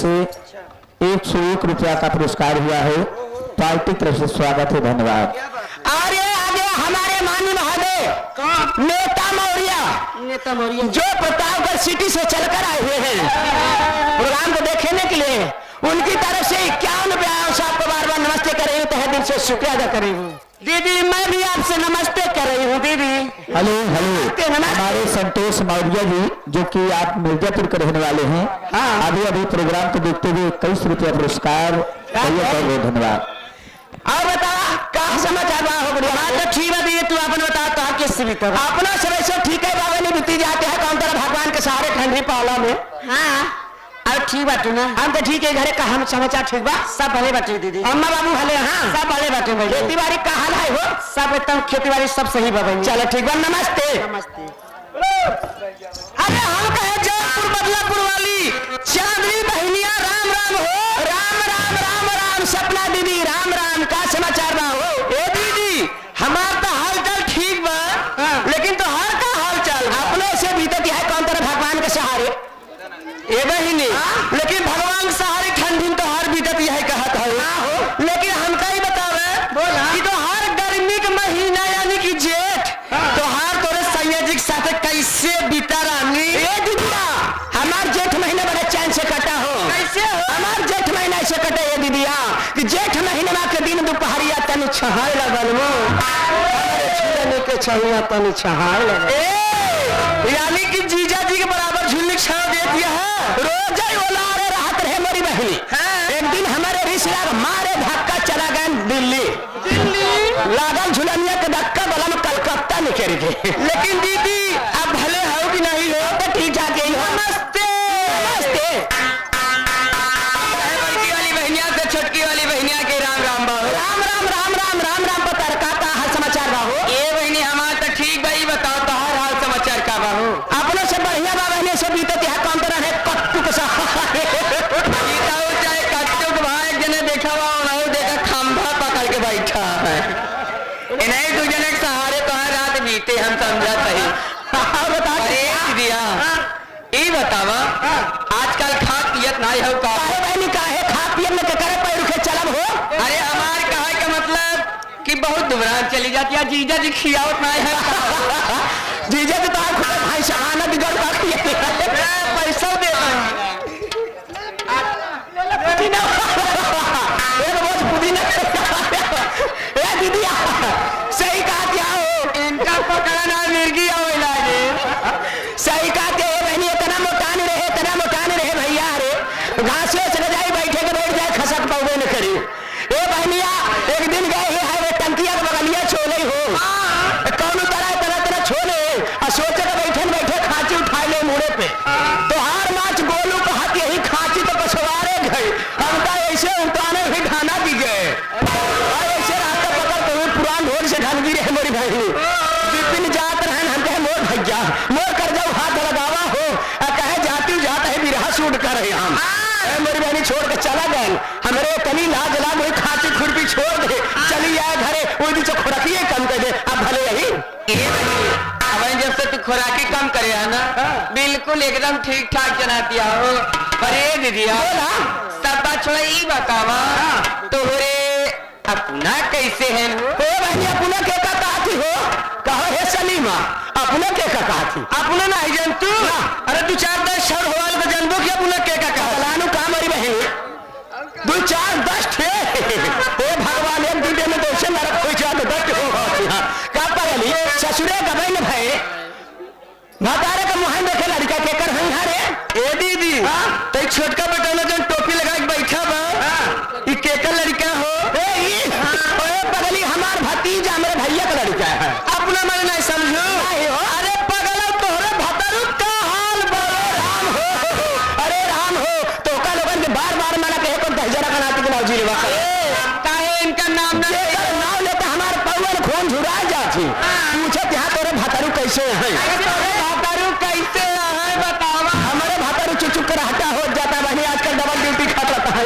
से 101 रुपया का पुरस्कार हुआ है। पार्टी तरफ से स्वागत है, धन्यवाद। आगे आगे हमारे माननीय महोदय नेता मौर्य जो प्रतापगढ़ सिटी से चलकर आए हुए हैं प्रोग्राम को देखने के लिए, उनकी तरफ से 51 रुपया आपको बार बार नमस्ते कर रही हूँ, तहे दिल से शुक्रिया अदा कर रही हूँ। दीदी मैं भी आपसे नमस्ते कर रही हूँ। दीदी हेलो हेलो, हमारे संतोष मौर्य जी जो कि आप मिर्जापुर के रहने वाले हैं, अभी अभी प्रोग्राम को देखते हुए 21 रुपया पुरस्कार, बहुत धन्यवाद। और बता कहा समाचार हो तो ठीक है दीदी, तू अपन बता तो किस अपना समय से ठीक है बाबा नहीं बीती जाते हैं कौन तरह भगवान के सहारे ठंडी पाला में। हाँ अब ठीक बात ना, हम तो ठीक है घरे का हम समाचार ठीक बा सब भले बाटे दीदी, अम्मा बाबू भले हाँ सब भले बाटे भाई। खेती बाड़ी का हाल है हो सब एकदम खेती बाड़ी सब सही बा भाई। चलो ठीक बा, नमस्ते नमस्ते। अरे हम कहे जयपुर बदलापुर वाली चांदनी बहनिया राम राम हो। राम राम राम राम सपना दीदी राम राम, का समाचार बा हो। ए दीदी हमार तो हाल चाल ठीक बा, लेकिन तो हर का हाल चाल अपने से बीतत है कौन तरह भगवान के सहारे ये बहिनी, लेकिन भगवान के सहारे ठंडी तो हर बीतत यही कहत है। लेकिन हमका ही बतावे कि तो हर गर्मी के महीना यानी कि जेठ तो हर तोरे सैया जी के साथ कैसे बीता रानी। ए दीदिया हमार जेठ महीना बड़े चैन से कटा हो। कैसे हो हमार जेठ महीना ऐसे कटे ये दीदिया कि जेठ महीना के दिन दोपहरिया तनी छहाए लगल वो छुड़ने के छहिया तनी छहाए लगल, यानी कि जीजा जी के बराबर झुल्ली छाव दे दिया है। रोज जाई ओला रे राहत रहे मोरी बहनी। एक दिन हमारे रिश्तेदार मारे धक्का चला गए दिल्ली लागल झुलनिया के धक्का वाला में कलकत्ता निकल गए। लेकिन दीदी अब भले हो कि नहीं हो तो ठीक जाके ही हो। नमस्ते नमस्ते। बड़की वाली बहनिया से छोटकी वाली बहनिया के राम राम बाबू। राम राम राम राम राम राम पतर का हाल समाचार बाबू। ए बहनी हमार तो ठीक भाई बताओ तो हर हाल समाचार का बाबू। अपने से बढ़िया बा बहनी से बीतत है कौन तरह है कट्टू के सहारे चाहे कट्टू के भाई जने देखा हुआ उन्होंने देखा खंभा पकड़ के बैठा है, इन्हें दो जने के सहारे तो हर रात बीते हम समझा सही। बता दिया ये बतावा आजकल खा पियत नहीं हो का बहनी काहे खा पियत में करे पैर उठे चलब हो। अरे हमार कहा का मतलब कि बहुत दुबरान चली जाती है, जीजा जी खियावत नहीं है। जीजा जी तो भाई सहाना बिगड़ पाती है पैसा दे दीदी सही कहा क्या हो इनका पकड़ना मिर्गी सही कहा बहनी इतना मोटा नहीं रहे भैया। अरे घास जाए बैठे के बैठ जाए खसक पौधे न करी। ए बहनिया एक दिन गए हाईवे टंकिया के बगलिया छोले हो कौन तरह छोले और सोचे के बैठे खांची उठा ले मुड़े पे तो हार माच गोलू को हाथ यही खांची तो पछवारे गए। हमका ऐसे उताने भी खाना दी गए ऐसे रास्ता पकड़ तो पुरान ढोल से ढल गिरे हमारी बहनी विपिन जात रहन हम कहे मोर भैया मोर कर जाओ हाथ लगावा हो कहे जाती जाता है बिरहा सूट कर रहे हम मेरी बहनी छोड़ के चला गए। हमारे कनी लाज लाग वही खांची खुरपी छोड़ दे चली आए घरे वही दिन से खुराकी कम कर दे। अब भले यही अब जब से तू खुराकी कम करे है ना बिल्कुल एकदम ठीक ठाक चलाती हो। अरे दीदिया सब बात छोड़ा ये बतावा तो अपना कैसे है बहनी अपना के का कहती हो कहो है सलीमा अपना के का कहती अपना नहीं जन तू। अरे दो चार 10 शहर होवाल तो जानबो कि अपना के का कहलानु का मरी बहनी 2 4 10 थे हे भगवान एक दिन में तो से नरक हो जा तो 10 हो का पागली ससुरे गबई न भाई भातारे का मुहान देखे लड़का के कर हई हरे। ए दीदी ते छोटका बेटा ने जन टोपी लगा के बैठा बा ई के का लड़का हो ओए पगली हमार भतीजा मेरे भैया का लड़का है अपना मन नहीं समझो। अरे पगला तोहरे भतरू का हाल बड़े राम हो। अरे राम हो तो का लोगन के बार-बार मना कहे को दहजरा का नाती के मौजी रे काहे इनका नाम ना नाम लेते हमार पवन खून झुरा जाती पूछे यहां तोरे भतरू कैसे है भतरू कैसे है बतावा। हमारे भतरू चुचुक कर हटा हो जाता बहनी आजकल डबल ड्यूटी खाता है